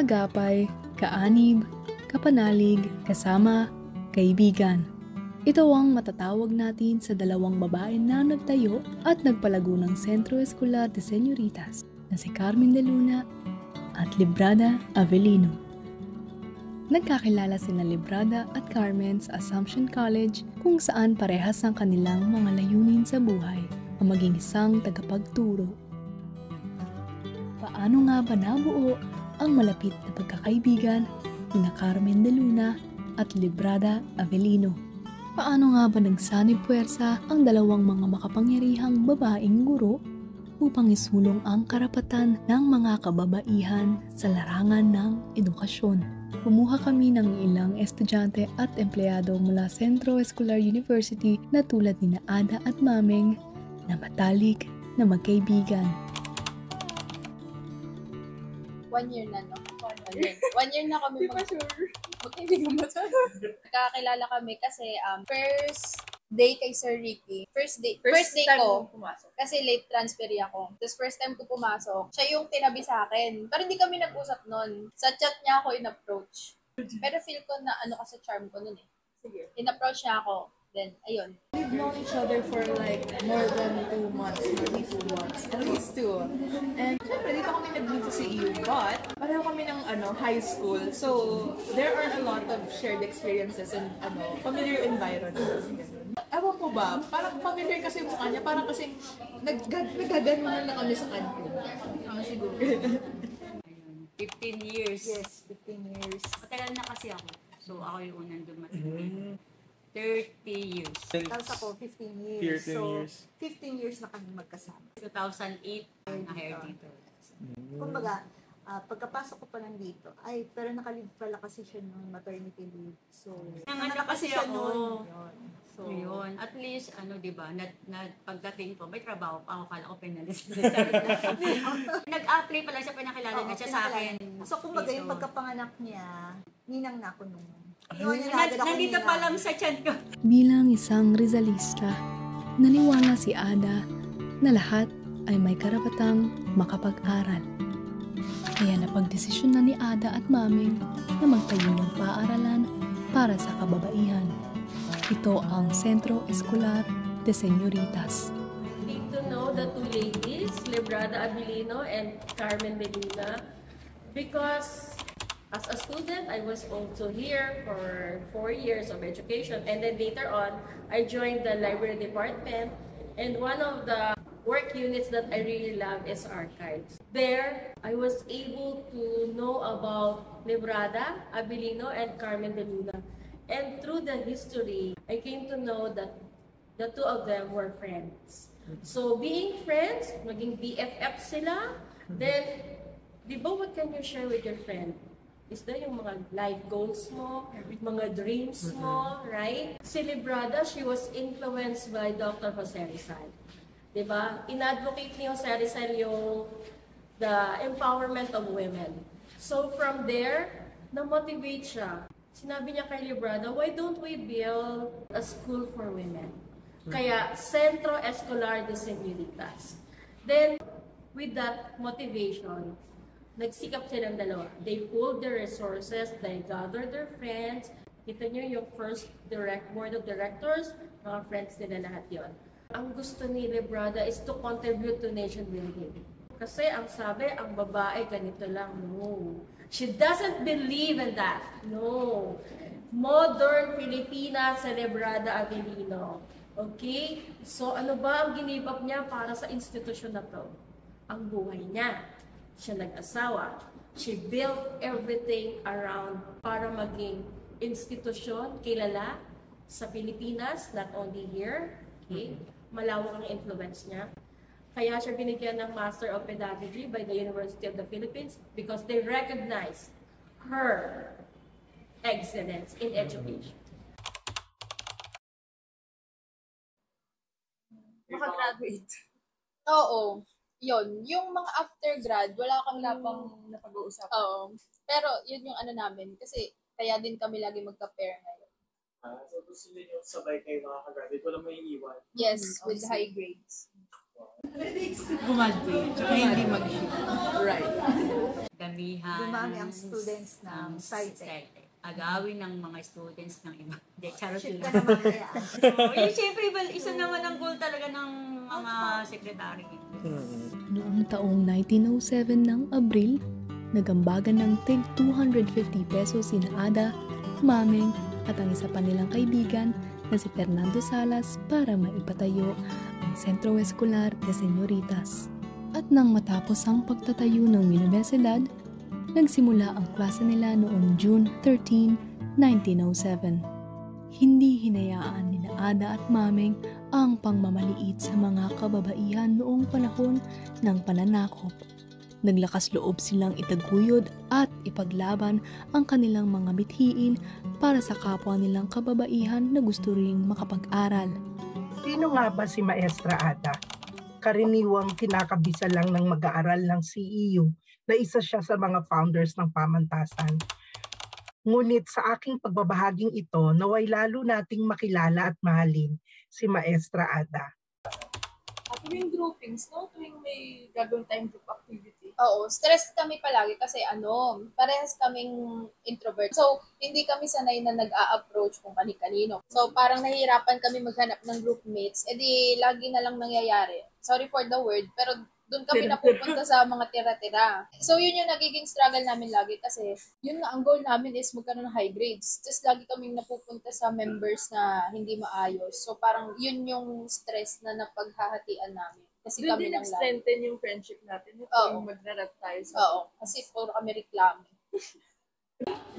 kaagapay, kaanib, kapanalig, kasama, kaibigan. Ito ang matatawag natin sa dalawang babae na nagtayo at nagpalago ng Centro Escolar de Señoritas na si Carmen de Luna at Librada Avellino. Nagkakilala sina Librada at Carmen sa Assumption College kung saan parehas ang kanilang mga layunin sa buhay, ang maging isang tagapagturo. Paano nga ba nabuo ang malapit na pagkakaibigan ni Carmen de Luna at Librada Avellino? Paano nga ba nagsanib puwersa ang dalawang mga makapangyarihang babaeng guro upang isulong ang karapatan ng mga kababaihan sa larangan ng edukasyon? Kumuha kami ng ilang estudyante at empleyado mula Centro Escolar University na tulad ni Ada at Mameng na matalik na magkaibigan. 1 year na, no? 1 year na kami magkaibigan mo. Kakakilala kami kasi first day kay Sir Ricky. First day ko. Kasi late transfer ako. Tapos first time ko pumasok, siya yung tinabi sa akin. Pero hindi kami nag-usap nun. Sa chat niya ako in-approach. Pero feel ko na ano kasi charm ko nun eh. Sige. In-approach niya ako. Then, ayun. We've known each other for like more than 2 months, maybe 2 months, at least 2. And syempre, dito kami nag-meet sa CEU, but pareho kami ng high school, so there are a lot of shared experiences and familiar environments. Ewan ko ba, parang familiar kasi yung mukha niya, parang kasi nagaganunan na kami sa kanto. Siguro. 15 years. Yes, 15 years. Matagal na kasi ako. So ako yung unang dumating. 30 years. Tapos ako, 15 years. 13 so, years. 15 years na kami magkasama. 2008, na-hire dito. Kumbaga, pagkapasok ko pa nandito, pero nakalib pala kasi siya nung maternity leave. So, Nanganak kasi siya ako. noon. Yun. So, Yun. At least, di ba, pagdating ko, may trabaho pa ako, kala ko pinalis. Nag-apply pala siya, pinakilala na siya sa akin. So, kumbaga, yung pagkapanganak niya, ninang na ako nung. Nandito pa lang sa chat ko. Bilang isang Rizalista, naniwala si Ada na lahat ay may karapatang makapag-aral. Kaya napagdesisyon na ni Ada at Mameng na magtayo ng paaralan para sa kababaihan. Ito ang Centro Escolar de Señoritas. Need to know the two ladies, Librada Avellino and Carmen de Luna, because as a student, I was also here for 4 years of education, and then later on, I joined the library department, and one of the work units that I really love is archives. There, I was able to know about Librada Avellino and Carmen de Luna, and through the history, I came to know that the two of them were friends. So being friends, maging BFF sila, then, di ba, what can you share with your friend? Is there yung mga life goals mo, mga dreams mo, right? Si Librada, she was influenced by Dr. Jose Rizal. Diba? In-advocate ni Jose Rizal yung the empowerment of women. So from there, na-motivate siya. Sinabi niya kay Librada, why don't we build a school for women? Kaya, Centro Escolar de Señoritas. Then, with that motivation, nagsikap silang dalawa. They pulled their resources, they gathered their friends. Kita nyo yung first board of directors, mga friends nila lahat yon. Ang gusto ni Librada is to contribute to nation building. Kasi ang sabi, ang babae ganito lang. No. She doesn't believe in that. No. Modern Pilipinas sa Librada Avellino. Okay? So ano ba ang give up niya para sa institusyon na to? Ang buhay niya. Siya nag-asawa. She built everything around para maging institusyon, kilala sa Pilipinas, not only here. Okay? Malawak ang influence niya. Kaya siya binigyan ng Master of Pedagogy by the University of the Philippines because they recognize her excellence in education. Makagraduate. Oo. Yun, yung mga after grad, wala kang lapang napag-uusapan. Oo. Pero yun yung ano namin, kasi kaya din kami lagi magka-pair ngayon. So gusto niyo sabay kayo makakagraduate, walang may iwan? Yes, with high grades. Gumagway. Tsaka hindi mag-shoot. Right. Damihan. Dumami ang students ng site. Agawin ng mga students ng iba. Hindi, charot Shoot lang. ka na mamaya. Siyempre, isa naman ang goal talaga ng mga sekretary. Noong taong 1907 ng Abril, nagambagan ng tig 250 pesos sina Ada, Mameng at ang isa pa nilang kaibigan na si Fernando Salas para maipatayo ang Centro Escolar de Señoritas. At nang matapos ang pagtatayo ng universidad, nagsimula ang klase nila noong June 13, 1907. Hindi hinayaan ni Ada at Mameng ang pangmamaliit sa mga kababaihan noong panahon ng pananakop. Naglakas loob silang itaguyod at ipaglaban ang kanilang mga bithiin para sa kapwa nilang kababaihan na gusto ring makapag-aral. Sino nga ba si Maestra Ada? Karaniwang kinakabisa lang ng mag-aaral ng CEU na isa siya sa mga founders ng pamantasan. Ngunit sa aking pagbabahaging ito, naway lalo nating makilala at mahalin si Maestra Ada. Tuwing groupings, no? Tuwing may gagawin tayong group activity. Oo, stress kami palagi kasi parehas kaming introvert. So, hindi kami sanay na nag-a-approach kung kani-kanino. So, parang nahihirapan kami maghanap ng groupmates. E di, lagi na lang nangyayari. Sorry for the word, pero doon kami napupunta sa mga tira-tira. So, yun yung nagiging struggle namin lagi kasi yun nga, ang goal namin is magkaroon ng high grades. Tapos lagi kaming napupunta sa members na hindi maayos. So, parang yun yung stress na napaghahatian namin. Kasi Doon kami din lang lagi. nag-strengthen yung friendship natin. Oo. Mag-rap tayo sa... Oo, kasi puro kami reklamo.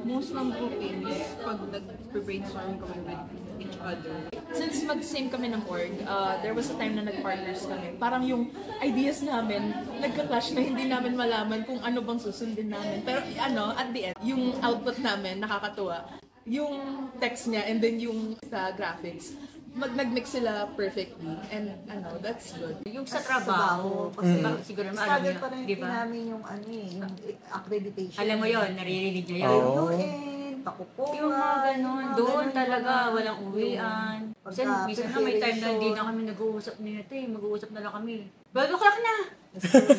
Most ng groupings, pag nag-brainstorm kami with each other. Since mag-same kami ng org, there was a time na nag-partners kami. Parang yung ideas namin, nagka-clash na hindi namin malaman kung ano bang susundin namin. Pero at the end, yung output namin, nakakatuwa. Yung text niya and then yung sa graphics, nag-mix sila perfectly. And that's good. Yung sa trabaho, Kasi siguro struggle pa alam rin niyo, di ba? namin yung yung accreditation. Alam mo yon, naririnig niyo yun. UN, pakukuha. Yung mga ganun, doon talaga, walang uwian. Kasi minsan na may time na hindi na kami nag-uusap nito mag-uusap na lang kami. 12 o'clock na!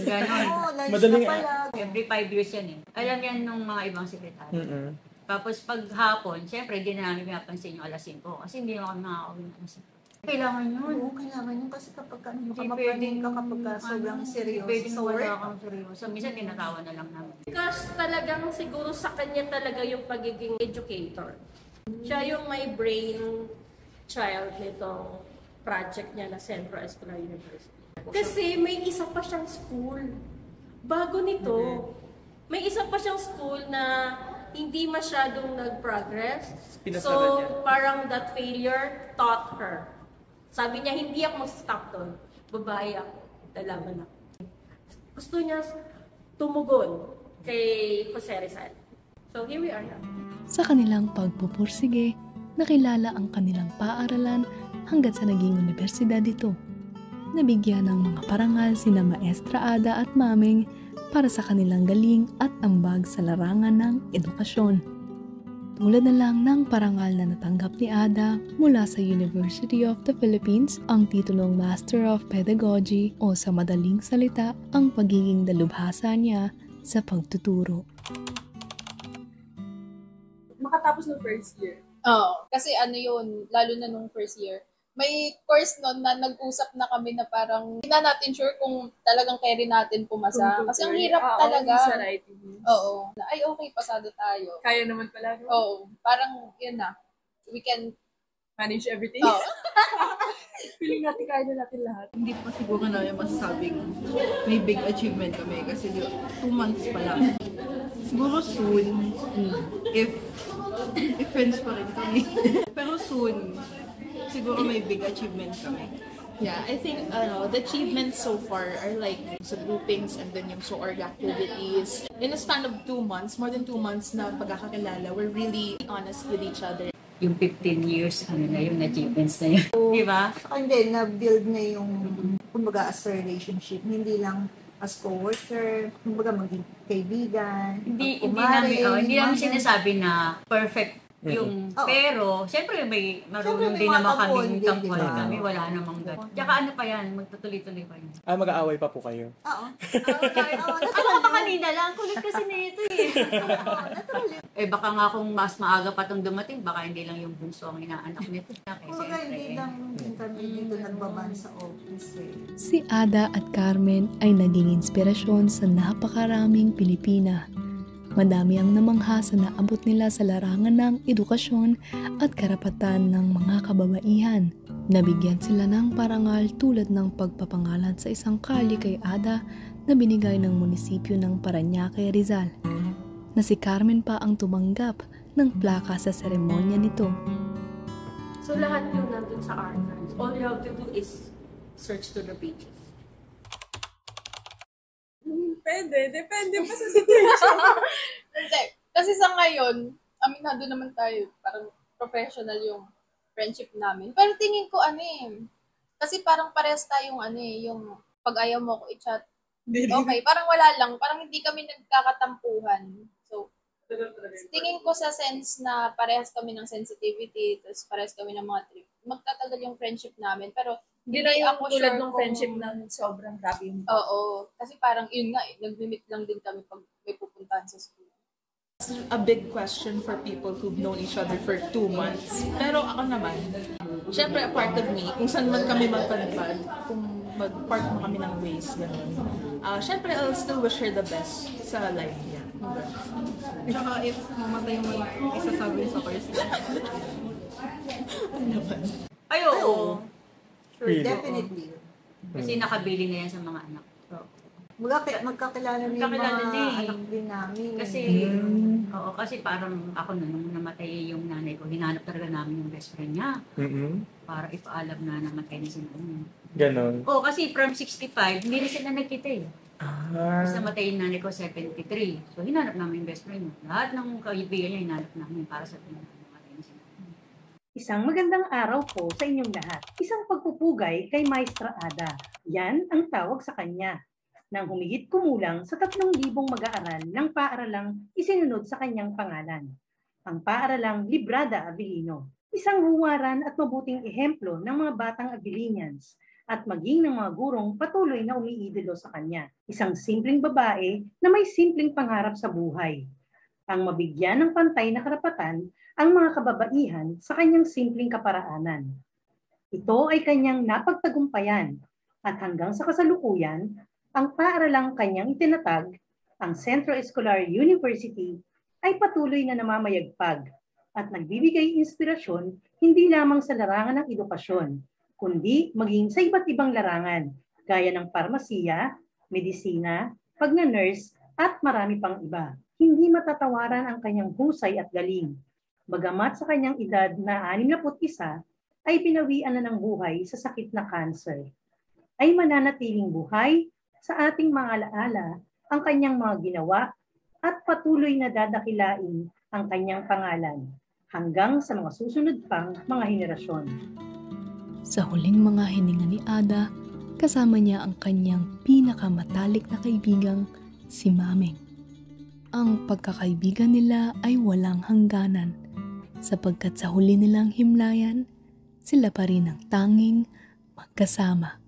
Ganon. Oo, lunch Madaling na pala. Every 5 years yan Alam yan nung mga ibang sekretary. Tapos pag hapon, syempre hindi na namin pinapansin yung alas 5 kasi hindi na kami makakawin ng alas 5. Kailangan yun. Oo, kailangan yun kasi kapag Hindi makapaplaning ka kapag sobrang seryoso pwedeng sa wala work. kang seryoso. Minsan tinatawa na lang namin. Because talagang siguro sa kanya talaga yung pagiging educator. Siya yung may brain child nitong project niya na Centro Escolar University. Kasi may isa pa siyang school. Bago nito, may isa pa siyang school na hindi masyadong nag-progress. So, parang that failure taught her. Sabi niya, hindi ako mag-stop doon. Babae ako. Lalaban ako. Gusto niya tumugon kay Jose Rizal. So, here we are now. Sa kanilang pagpupursige, nakilala ang kanilang paaralan hanggat sa naging universidad ito. Nabigyan ng mga parangal sina Maestra Ada at Mameng para sa kanilang galing at ambag sa larangan ng edukasyon. Tulad na lang ng parangal na natanggap ni Ada mula sa University of the Philippines, ang titulong Master of Pedagogy o sa madaling salita, ang pagiging dalubhasa niya sa pagtuturo. Makatapos ng first year. Oo, kasi yun, lalo na nung first year, may course nun na nag-usap na kami na parang hindi na natin sure kung talagang carry natin pumasa. Kasi ang hirap talaga. Sa writing. Oo. Ay, okay, pasado tayo. Kaya naman pala. No? Oo. Parang, yun na. We can Manage everything. Oo. Feeling natin kaya na natin lahat. Hindi pa siguro na yung masasabing may big achievement kami kasi 2 months pa lang. Siguro soon, if friends pa rin kami. Pero soon, siguro may big achievement kami. Yeah, I think the achievements so far are like sa groupings and then yung SOORG activities. In a span of 2 months, more than 2 months na pagkakakilala, we're really honest with each other. Yung 15 years, yung achievements na yun. Di ba? Saka hindi, na-build na yung, kumbaga, as a relationship. Hindi lang as co-worker, kumbaga maging kaibigan, Hindi namin sinasabi na perfect Pero, syempre marunong din naman kami tangkol kami. Wala namang gano'n. Tsaka ano pa yan, magtutuloy-tuloy pa yan. Mag-aaway pa po kayo? Oo. Ano ka ba kanina lang? Kulit kasi nito baka nga kung mas maaga pa itong dumating, baka hindi lang yung bunso ang inaanak nito. Kumbaga hindi lang kami dito nagbaban sa office Si Ada at Carmen ay naging inspirasyon sa napakaraming Pilipina. Madami ang namangha sa naabot nila sa larangan ng edukasyon at karapatan ng mga kababaihan. Nabigyan sila ng parangal tulad ng pagpapangalan sa isang kalye kay Ada na binigay ng munisipyo ng Parañaque, Rizal, na si Carmen pa ang tumanggap ng plaka sa seremonya nito. So lahat yung nandun sa archives. All you have to do is search to the pages. Depende pa sa situation. Hindi. Kasi sa ngayon, aminado naman tayo, parang professional yung friendship namin. Pero tingin ko kasi parang parehas tayong yung pag ayaw mo ko i-chat. Okay, parang wala lang, parang hindi kami nagkakatampuhan. So, tingin ko sa sense na parehas kami ng sensitivity, tapos parehas kami ng mga trip. Magtatagal yung friendship namin, pero Hindi na yung ako tulad sure ng friendship na sobrang grabe yung Oo. Kasi parang yun nga nag-limit lang din kami pag may pupuntahan sa school. A big question for people who've known each other for 2 months. Pero ako naman, syempre a part of me, kung saan man kami magpadpad, kung mag-part mo kami ng ways, gano'n. Syempre I'll still wish her the best sa life niya. Tsaka if mamatay mo isasabi sa course na. Ano naman? Ay, oo. Sure, definitely. Kasi nakabili na yan sa mga anak. So, magkakilala na yung mga anak din namin. Kasi, kasi parang ako nung namatay yung nanay ko, hinanap talaga namin yung best friend niya. Para ipaalam na namatay na si nanay. Ganon. Kasi from 65, hindi na sila nagkita Tapos namatay yung nanay ko 73. So, hinanap namin yung best friend niya. Lahat ng kaibigan niya, hinanap namin para sa namatay na si nanay. Isang magandang araw po sa inyong lahat. Isang pagpupugay kay Maestra Ada. Yan ang tawag sa kanya. Nang humigit kumulang sa 3,000 mag-aaral ng paaralang isinunod sa kanyang pangalan. Ang paaralang Librada Avellino. Isang huwaran at mabuting ehemplo ng mga batang Avellinians at maging ng mga gurong patuloy na umiidolo sa kanya. Isang simpleng babae na may simpleng pangarap sa buhay. Ang mabigyan ng pantay na karapatan ang mga kababaihan sa kanyang simpleng kaparaanan. Ito ay kanyang napagtagumpayan at hanggang sa kasalukuyan, ang paaralang kanyang itinatag, ang Centro Escolar University, ay patuloy na namamayagpag at nagbibigay inspirasyon hindi lamang sa larangan ng edukasyon, kundi maging sa iba't ibang larangan, gaya ng parmasiya, medisina, pagna-nurse, at marami pang iba. Hindi matatawaran ang kanyang husay at galing. Bagamat sa kanyang edad na 61, ay pinawian na ng buhay sa sakit na cancer. Ay mananatiling buhay sa ating mga alaala ang kanyang mga ginawa at patuloy na dadakilain ang kanyang pangalan hanggang sa mga susunod pang mga henerasyon. Sa huling mga hininga ni Ada, kasama niya ang kanyang pinakamatalik na kaibigang si Mameng. Ang pagkakaibigan nila ay walang hangganan sapagkat sa huli nilang himlayan, sila pa rin ang tanging magkasama.